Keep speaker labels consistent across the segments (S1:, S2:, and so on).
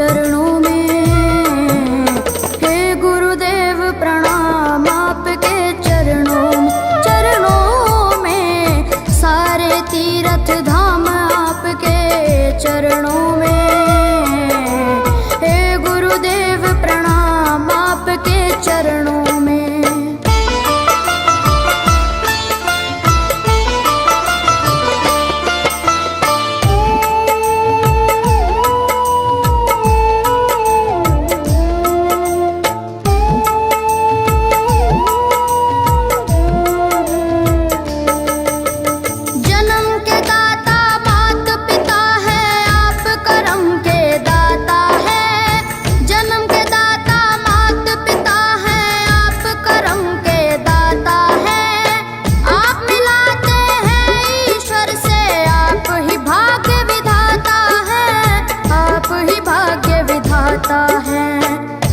S1: चरणों में। हे गुरुदेव प्रणाम आपके चरणों में, सारे तीर्थ धाम आपके चरणों में। हे गुरुदेव प्रणाम आपके चरणों में।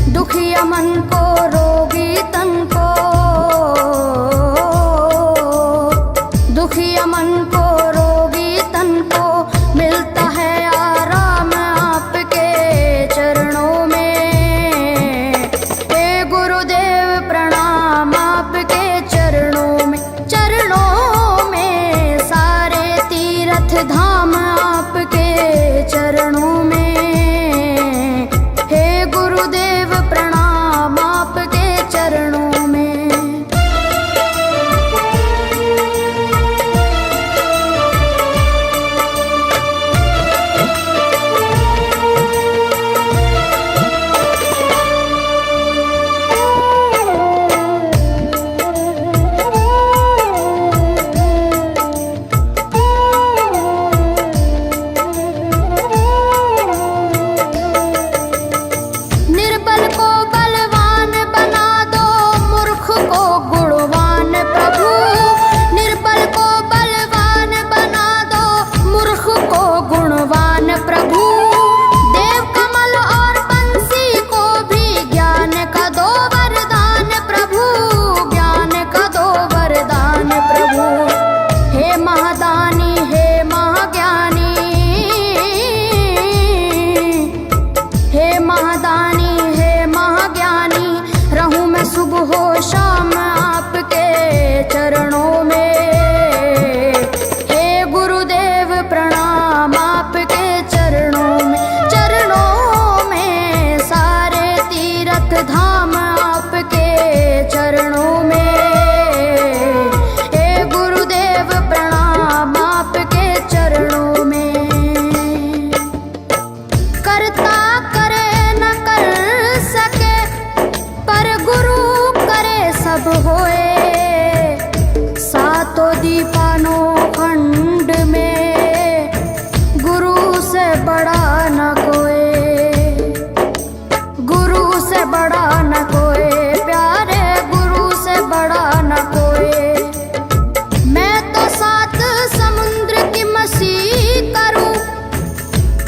S1: दुखिया मन को रोगी तन को, दुखिया मन को रोगी तन को मिलता है आराम आपके चरणों में। हे गुरुदेव प्रणाम आपके चरणों में, चरणों में सारे तीर्थ धाम आपके चरणों में। गुरुदेव प्रणाम आपके चरणों में। सुबह शाम आपके चरणों में। हे गुरुदेव प्रणाम आपके चरणों में, चरणों में सारे तीर्थ धाम आपके चरणों में। हे गुरुदेव प्रणाम आपके चरणों में। करता करे न कर सके पर गुरु सब होए, सातों दीपानों खंड में गुरु से बड़ा न कोई, गुरु से बड़ा न कोई, प्यारे गुरु से बड़ा न कोई। मैं तो सात समुद्र की मसीह करूं,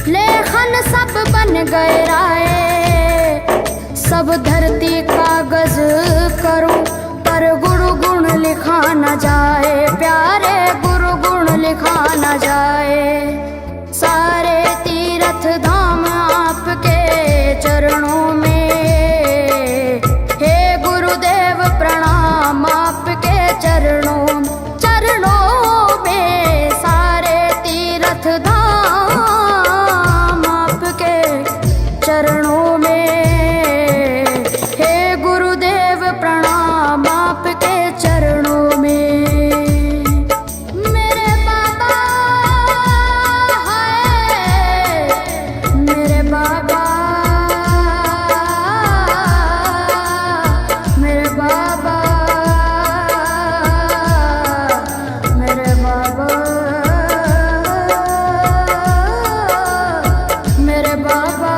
S1: लेखन सब बन गए राय, सब धरती कागज करूं पर गुरु गुण लिखा न जाए, प्यारे गुरु गुण लिखा न जाए। सारे तीर्थ धाम आपके चरणों में। हे गुरुदेव प्रणाम आपके चरणों में, चरणों में सारे तीर्थ धाम आपके चरणों में। प्रणाम आपके चरणों में। मेरे बाबा है, मेरे बाबा, मेरे बाबा, मेरे बाबा, मेरे बाबा।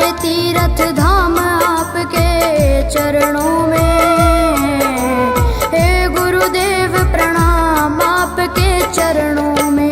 S1: सारे तीर्थ धाम आपके चरणों में। हे गुरुदेव प्रणाम आपके चरणों में।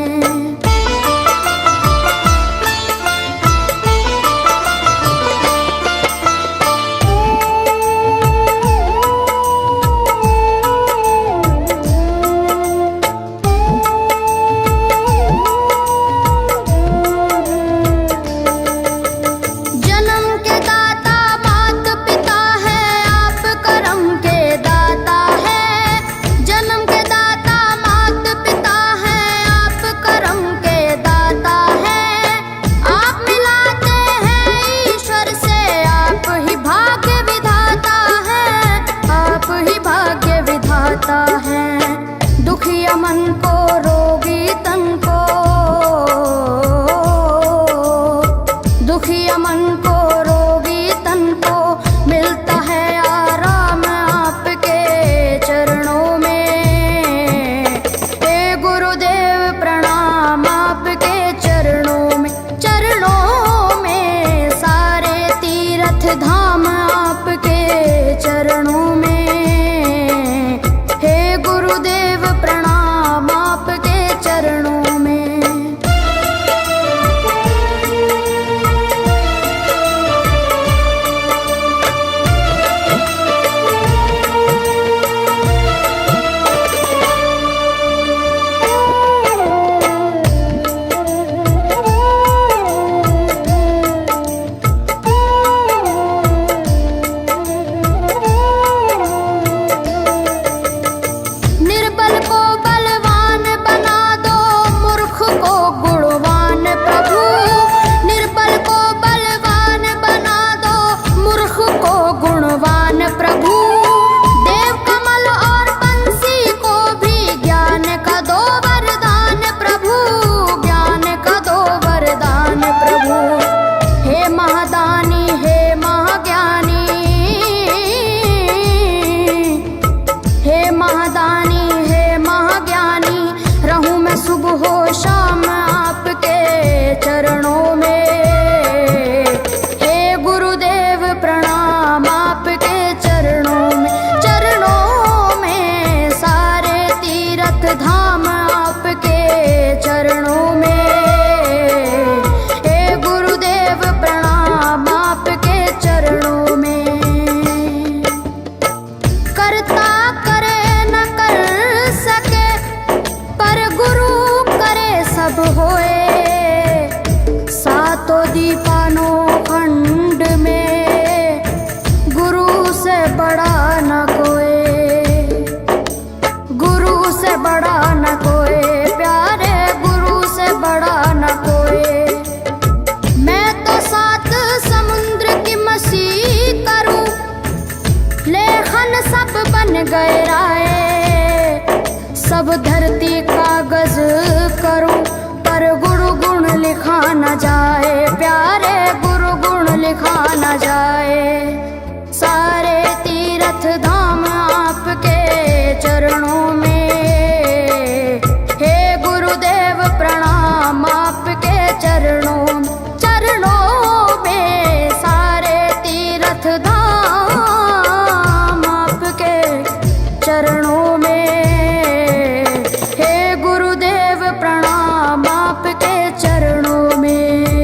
S1: दुखिया मन को रोगी तन को, दुखिया मन को रोगी तन को मिलता है आराम आपके चरणों में। हे गुरुदेव प्रणाम आपके चरणों में। चरणों में सारे तीर्थ धाम आपके चरणों में। गुरुदेव प्रणाम आपके चरणों में। शाम आपके चरणों में। हे गुरुदेव प्रणाम आपके चरणों में। चरणों में सारे तीर्थ धाम आपके चरणों में। हे गुरुदेव प्रणाम आपके चरणों में। करता करे न कर सके पर गुरु सब होए। सातों दीपानों खंड में गुरु से बड़ा न कोई, गुरु से बड़ा न कोई प्यारे, गुरु से बड़ा न कोई। मैं तो सात समुद्र की मसी करूं, लेखन सब बन गए राय। सब धरती कागज करूं पर गुरु गुण लिखा न जाए प्यारे, गुरु गुण लिखा न जाए। सारे तीर्थ धाम आपके चरणों में। हे गुरुदेव प्रणाम आपके चरणों में। चरणों में सारे तीर्थ धाम आपके चरणों में। प्रणाम आपके चरणों में।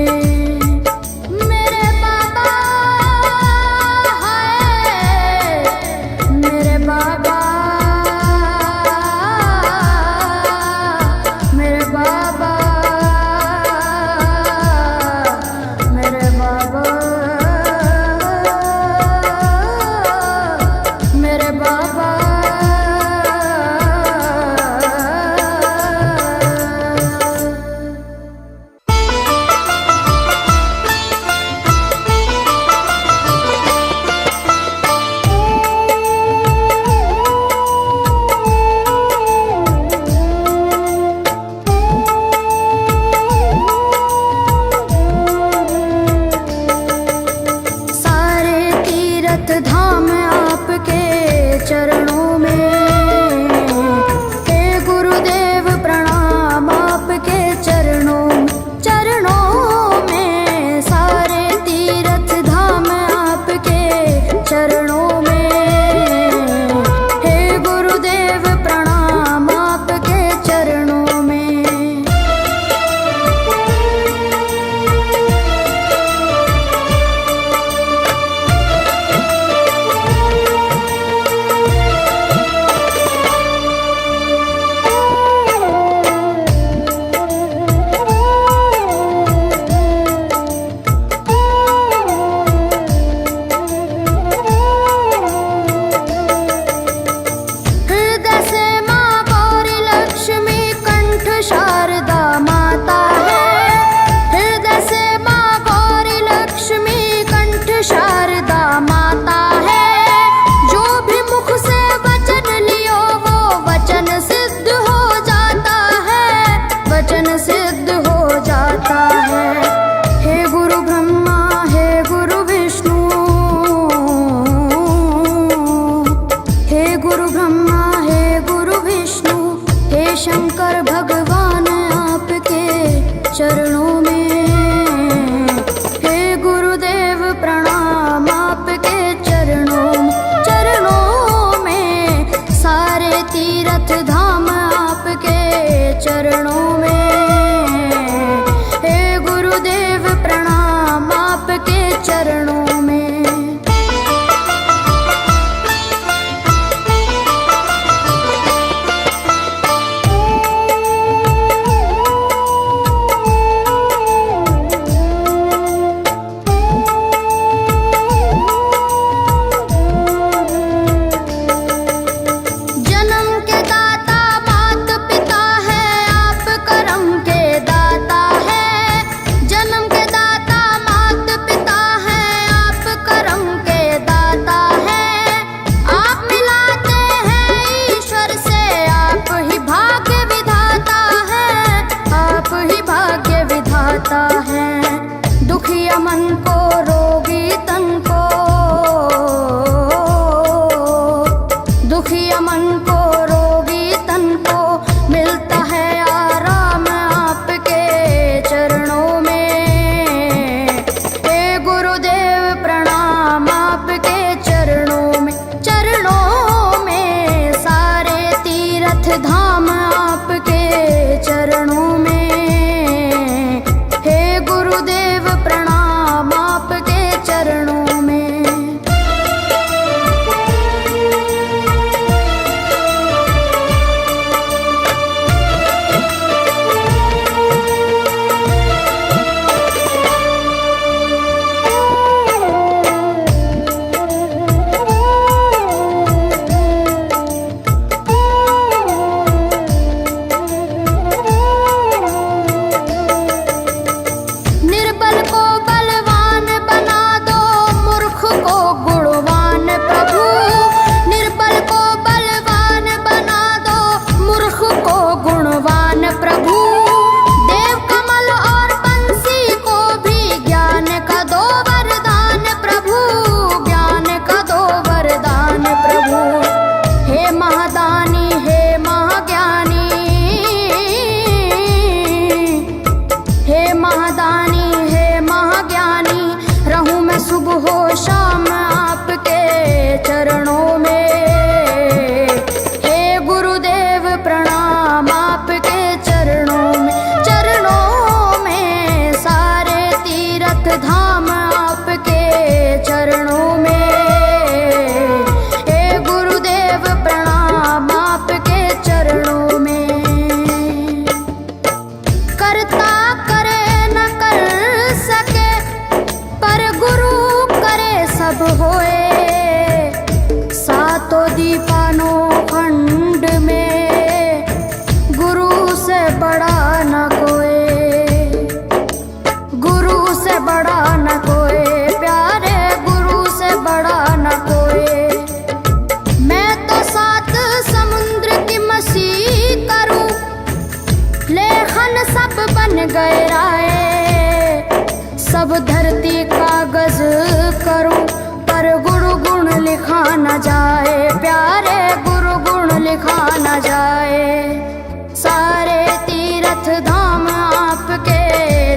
S1: हो शाम आपके चरणों में। हे गुरुदेव प्रणाम आपके चरणों में, चरणों में सारे तीर्थ धाम आपके चरणों में। हे गुरुदेव प्रणाम आपके चरणों में। करता करे न कर सके पर गुरु करे सब होए। सातों दीपानों खंड में गुरु से बड़ा न कोई, गुरु से बड़ा न कोई, प्यारे गुरु से बड़ा न कोई। मैं तो सात समुद्र की मसी करूं, लेखन सब बन गए राय। सब धरती कागज करूं पर गुरु गुण लिखा न जाए, प्यारे गुरु गुण लिखा न जाए। सारे तीर्थ धाम आपके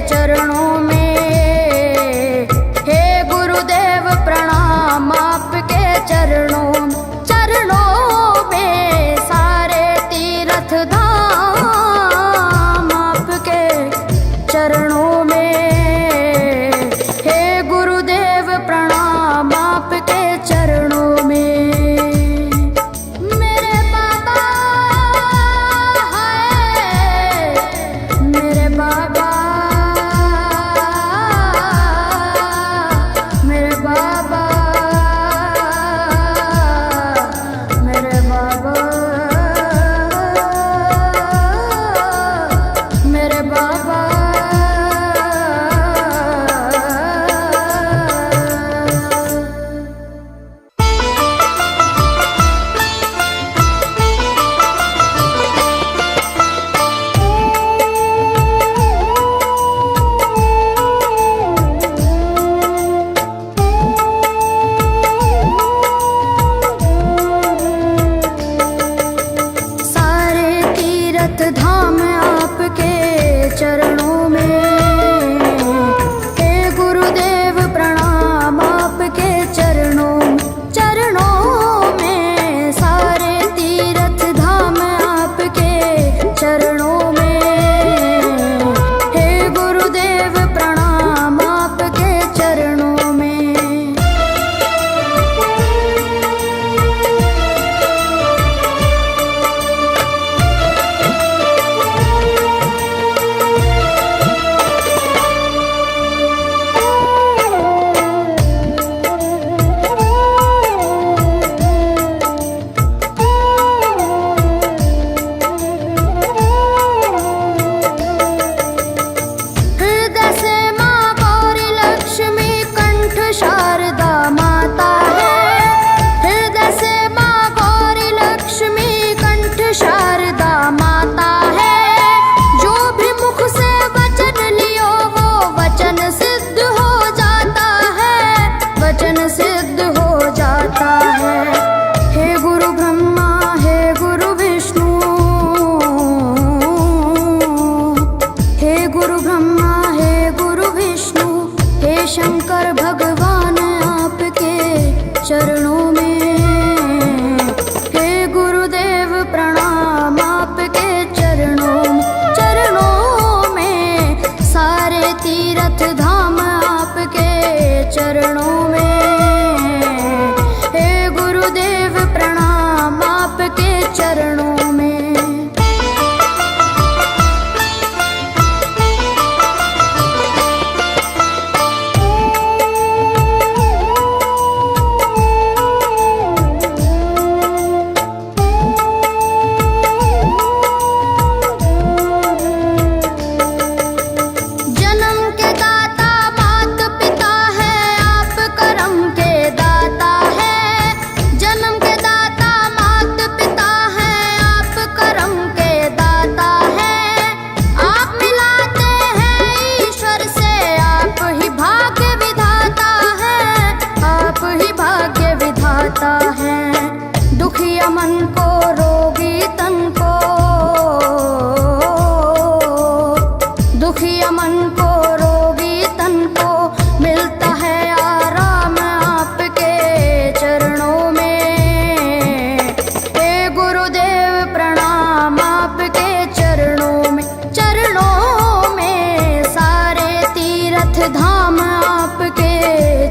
S1: चरणों में। हे गुरुदेव प्रणाम आपके चरणों में, चरणों में सारे तीर्थ धाम आपके चरणों में। हे गुरुदेव प्रणाम आपके चरणों में। मेरे बाबा है, मेरे बाबा, मेरे बाबा, मेरे बाबा, मेरे बाबा।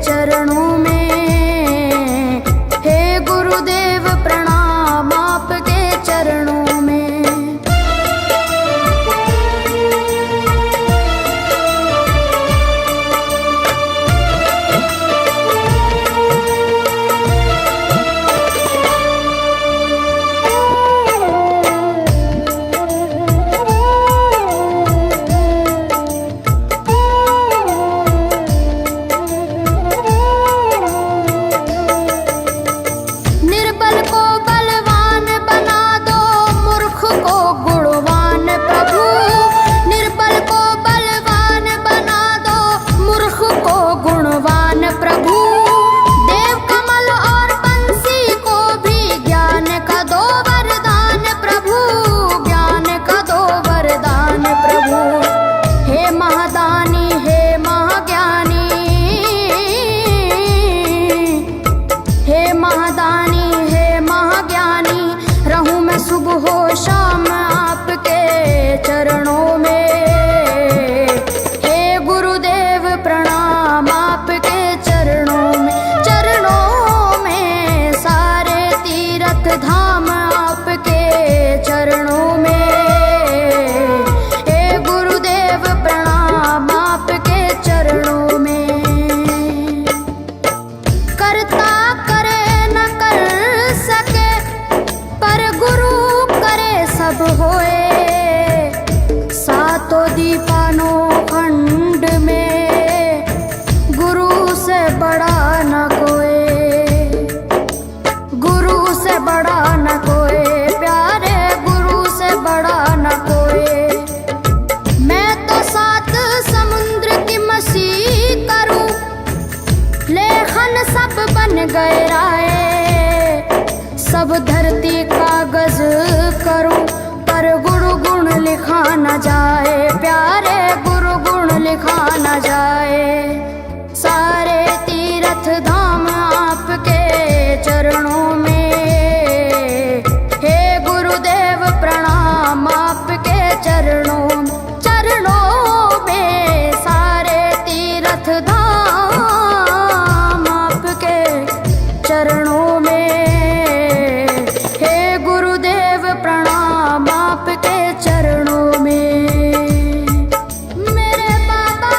S1: चरणों में। हे गुरुदेव प्रणाम आपके चरणों में। निर्बल को बलवान बना दो, मूर्ख को गुणवान प्रभु। निर्बल को बलवान बना दो, मूर्ख को गुणवान प्रभु। देव कमल और बंसी को भी ज्ञान का दो वरदान प्रभु, ज्ञान का दो वरदान प्रभु। हे महादानी हे महाज्ञानी, हे महादानी हे महाज्ञानी, रहूं मैं सुबह हो शाम आपके चरणों में। हे गुरुदेव प्रणाम आपके चरणों में। चरणों में सारे तीर्थ धाम आपके चरणों में। हे गुरुदेव प्रणाम आपके चरणों में। करता करे न कर सके, पर गुरु करे सब होए। सातों दीपानों खंड में गुरु से बड़ा न कोई, गुरु से बड़ा न कोई, प्यारे गुरु से बड़ा न कोई। मैं तो सात समुद्र की मसीह करूं, लेखन सब बन गए राय। सब धरती कागज करूं, पर गुरु गुण लिखा न जाए, प्यारे गुरु गुण लिखा न जाए। सारे तीर्थ धाम आपके चरणों में। हे गुरुदेव प्रणाम आपके चरणों में। चरणों में सारे तीर्थ धाम आपके चरणों में। हे गुरुदेव प्रणाम आपके चरणों में। मेरे बाबा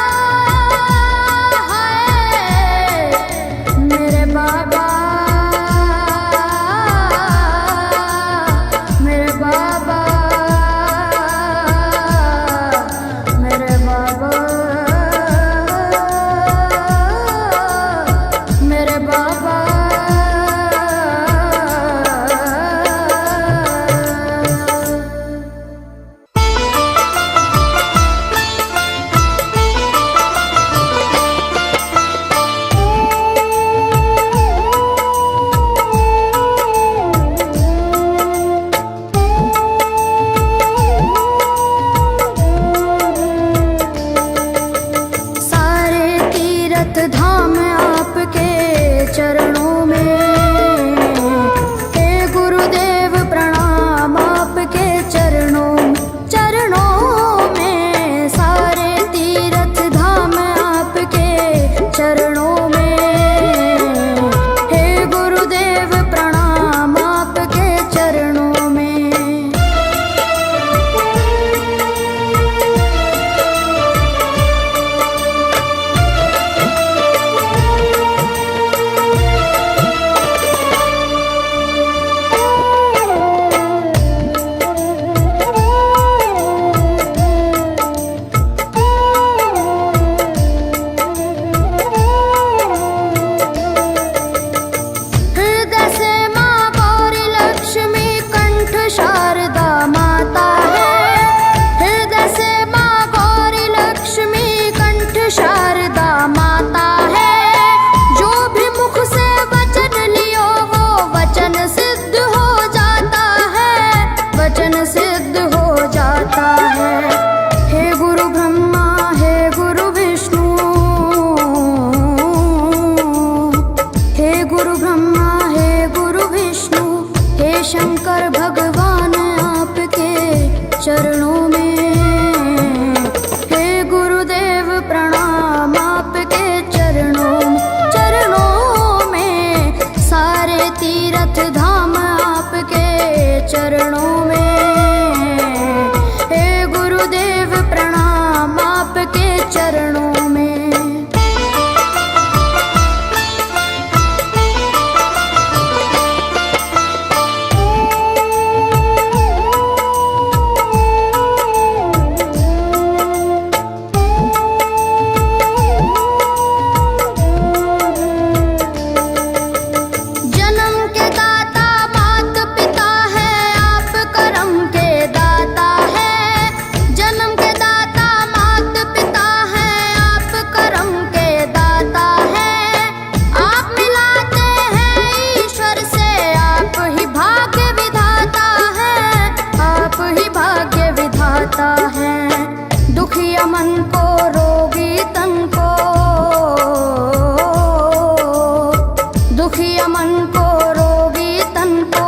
S1: दुखिया मन को रोगी तन को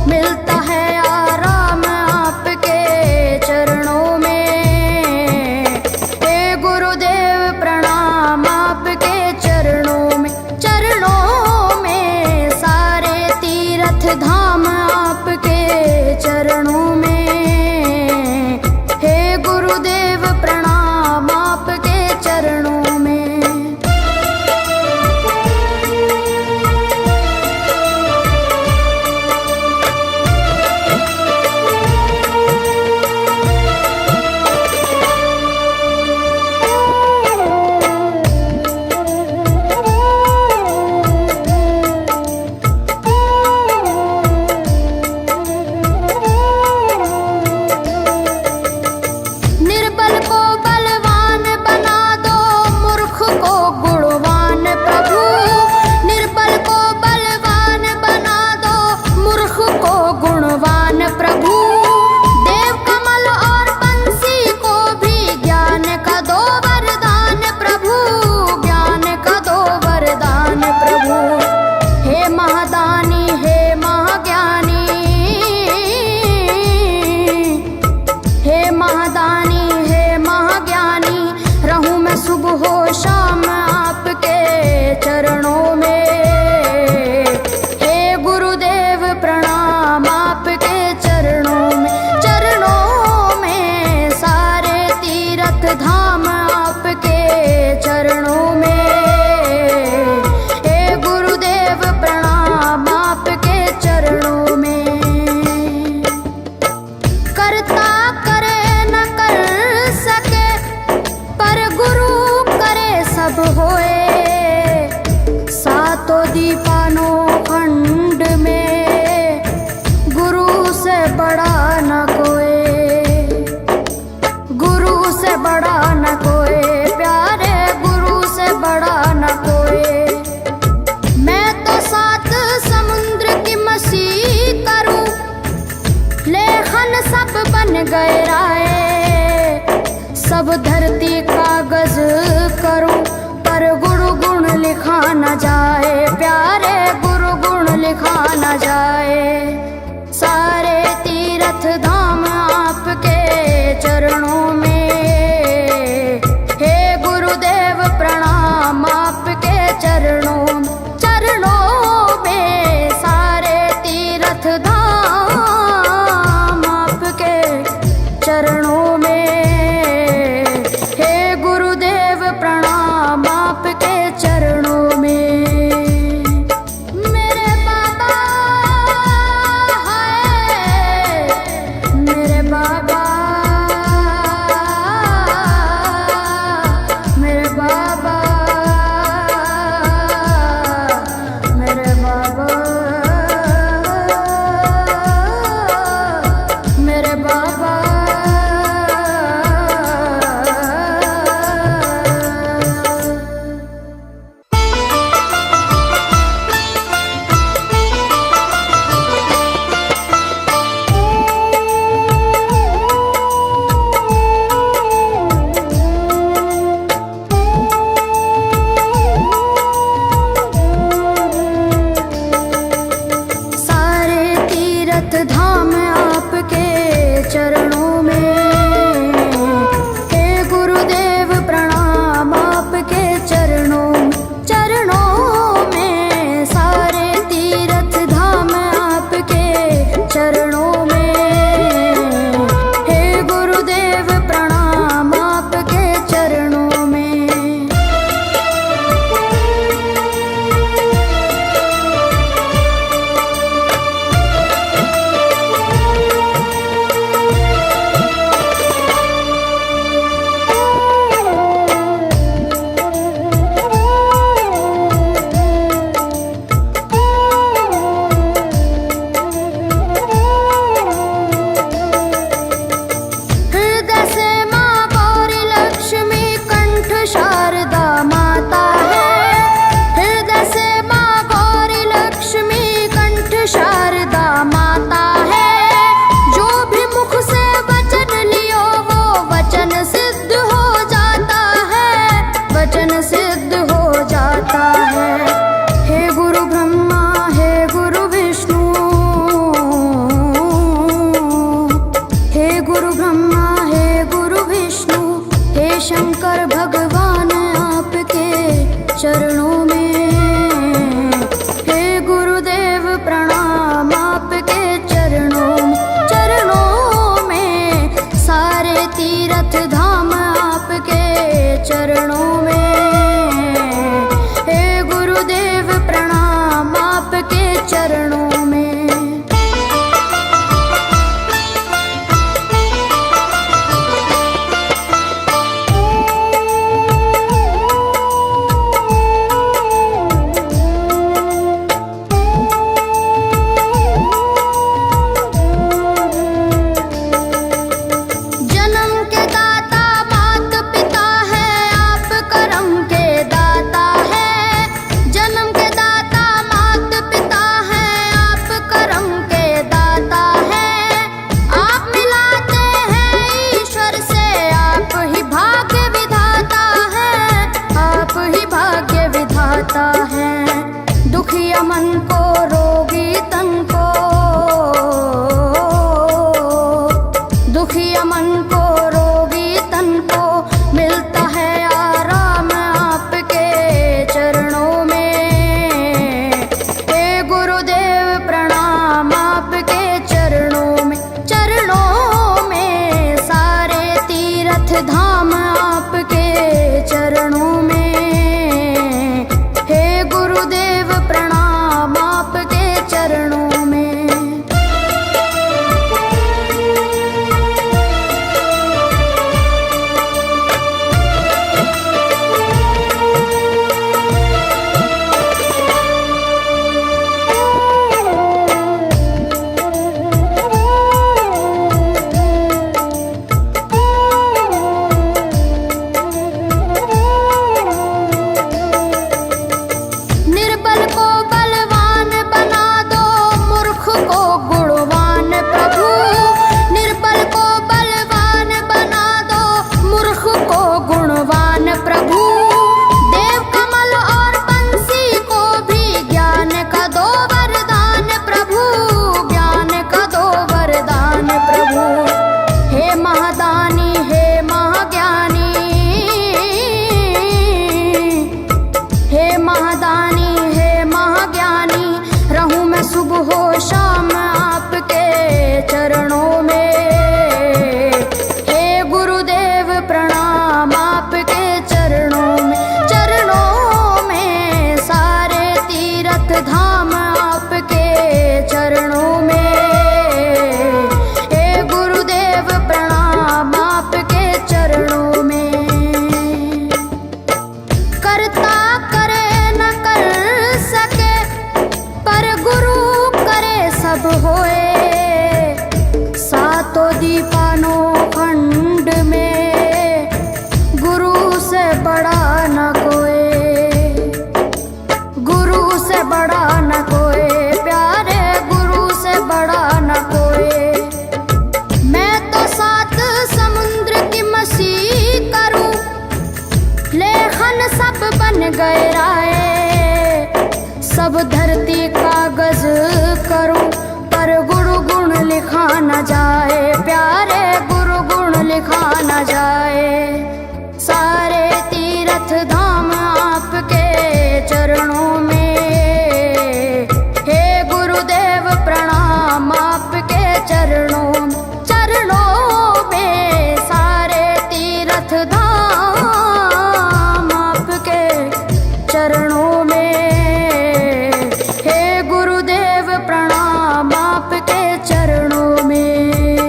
S1: मिलता है आराम आपके चरणों में। हे गुरुदेव प्रणाम आपके चरणों में, चरणों में सारे तीर्थ धाम आपके चरणों में। हे गुरुदेव प्रणाम आपके चरणों में। चरणों में। दुखिया मन को रोगी तन को, दुखिया मन को रोगी तन को मिलता है आराम आपके चरणों में। हे गुरुदेव प्रणाम आपके चरणों में, चरणों में सारे तीर्थ धाम आपके चरणों में। सब धरती कागज करूं पर गुरु गुण लिखा न जाए, प्यारे गुरु गुण लिखा न जाए। सारे तीर्थ धाम आपके चरणों में, हे गुरुदेव प्रणाम आपके चरणों में, चरणों में सारे तीर्थ धाम आपके चरणों में। हे गुरुदेव प्रणाम आपके चरणों में।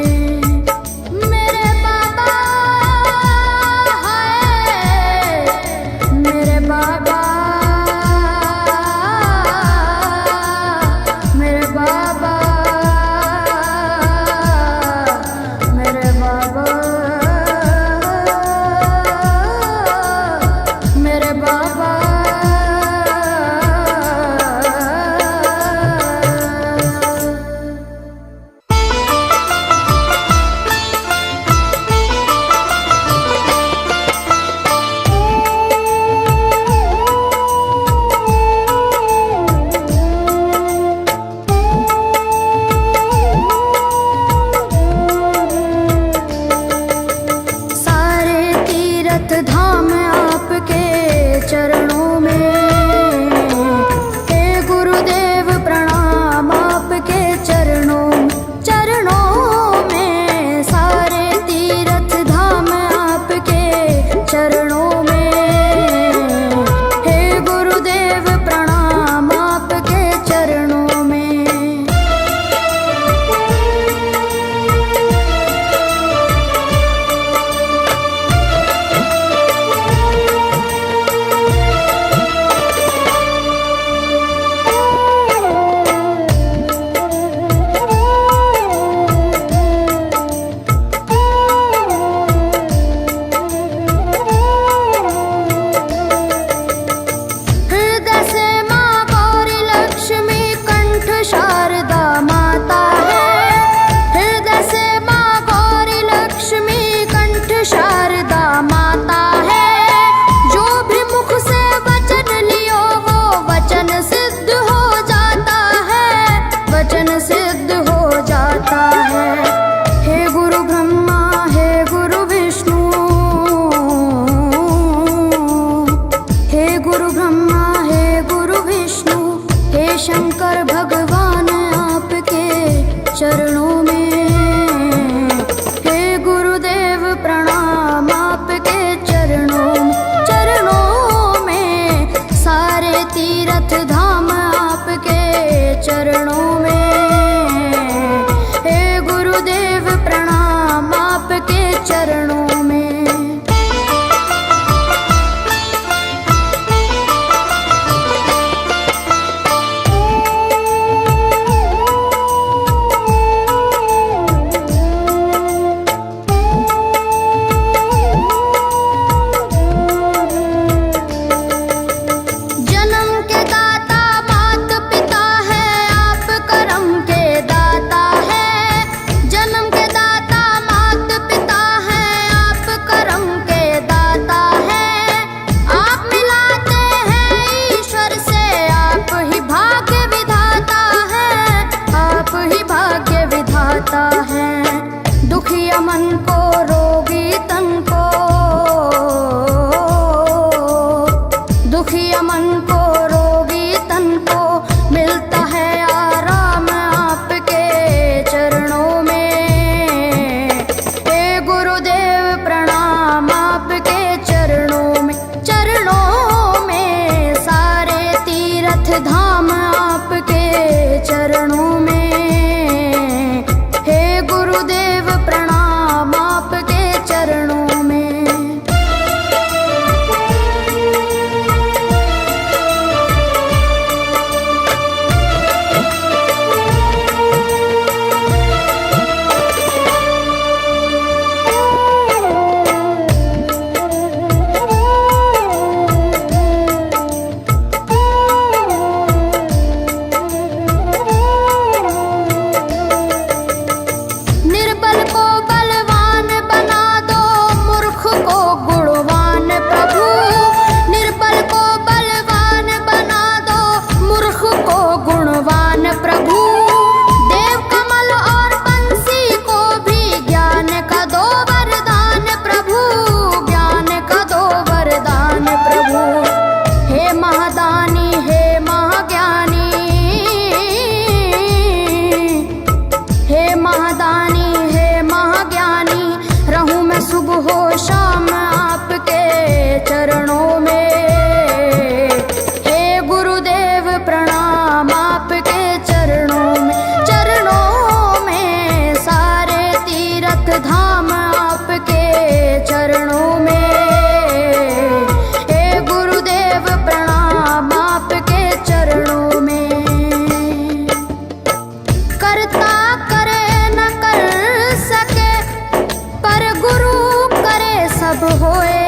S1: शंकर भगवान आपके चरणों में, हे गुरुदेव प्रणाम आपके चरणों में, सारे तीर्थ धाम आपके चरणों में, हे गुरुदेव प्रणाम आपके चरणों में। दुखिया मन को रोगी तन को, दुखिया मन को रोगी तन को मिलता है आराम आपके चरणों में, हे गुरुदेव प्रणाम आपके चरणों में, सारे तीर्थ धाम आपके चरणों में, गुरुदेव प्रणाम आपके चरणों में। सुबह शाम आपके चरणों में, हे गुरुदेव प्रणाम आपके चरणों में, सारे तीर्थ धाम आपके चरणों में, हे गुरुदेव प्रणाम आपके चरणों में। करता करे न कर सके पर गुरु सब होए,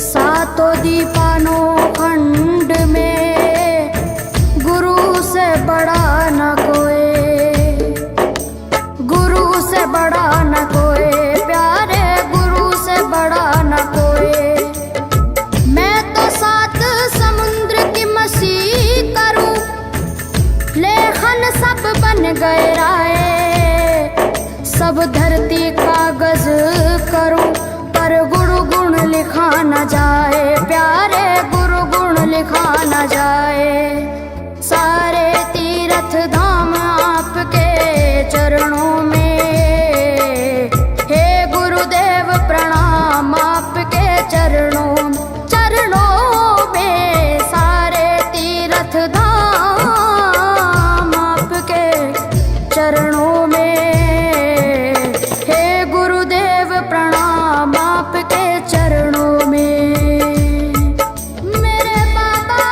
S1: सातों दीपानों खंड में गुरु से बड़ा न कोई, गुरु से बड़ा न कोई, प्यारे गुरु से बड़ा न कोई। मैं तो 7 समुद्र की मसी करूं, लेखन सब बन गए राय, सब धरती कागज करूं पर गुरु गुण लिखा न जाए, प्यारे गुरु गुण लिखा न जाए, सारे तीर्थ धाम आपके चरणों में, हे गुरुदेव प्रणाम आपके चरणों में, सारे तीर्थ धाम आपके चरणों में, प्रणाम आपके चरणों में। मेरे बाबा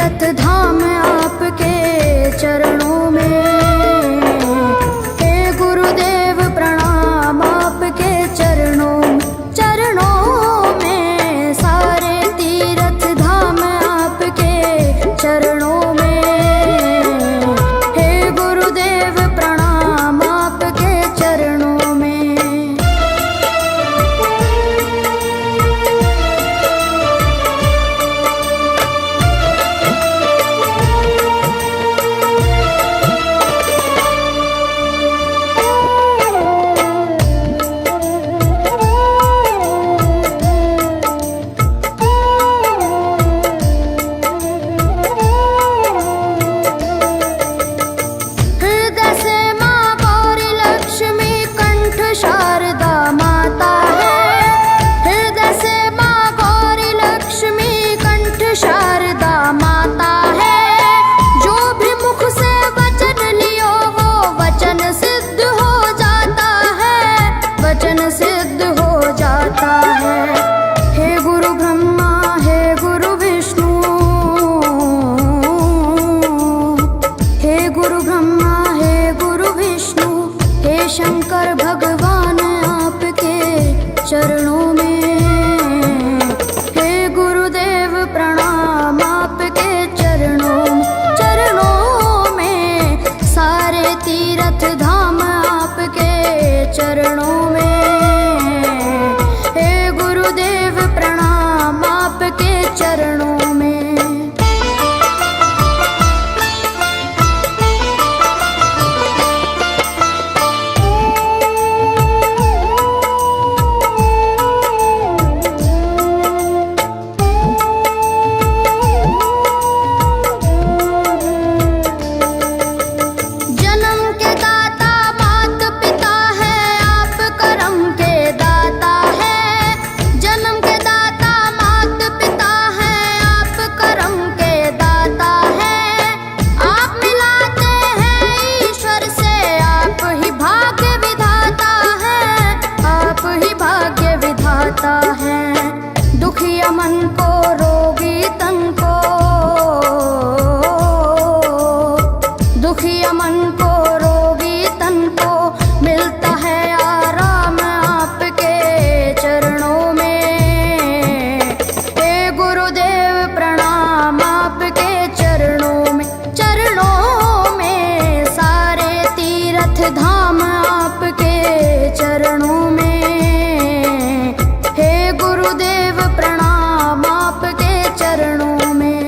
S1: तीरथ धाम आपके चरणों में। हे गुरुदेव प्रणाम आपके चरणों में, सारे तीरथ धाम आपके चरणों में। हे गुरुदेव प्रणाम आपके चरणों में। सिद्ध हो जाता है। हे गुरु ब्रह्मा हे गुरु विष्णु, हे गुरु ब्रह्मा हे गुरु विष्णु, हे शंकर भगवान आपके चरणों में। हे गुरुदेव प्रणाम आपके चरणों में, सारे तीरथ धाम आपके चरणों में। चरणों में। जन्म के दाता मात पिता है, आप कर्म के दाता है। जन्म के दाता मात पिता करम के दाता है। आप मिलाते हैं ईश्वर से, आप ही भाग्य विधाता है, आप ही भाग्य विधाता है। दुखिया मन को रोगी तन को, दुखिया मन को रोगी तन को मिलता है आराम आपके चरणों में। हे गुरुदेव प्रणाम आपके चरणों में, सारे तीरथ धाम आपके चरणों में। हे गुरुदेव प्रणाम आपके चरणों में।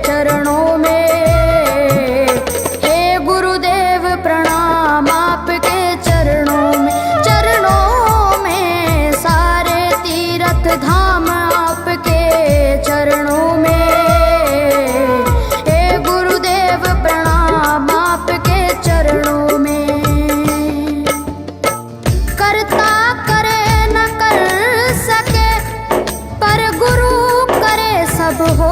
S1: चरणों में। हे गुरुदेव प्रणाम आपके चरणों में, सारे तीरथ धाम आपके चरणों में। हे गुरुदेव प्रणाम आपके चरणों में। करता करे न कर सके, पर गुरु करे सब हो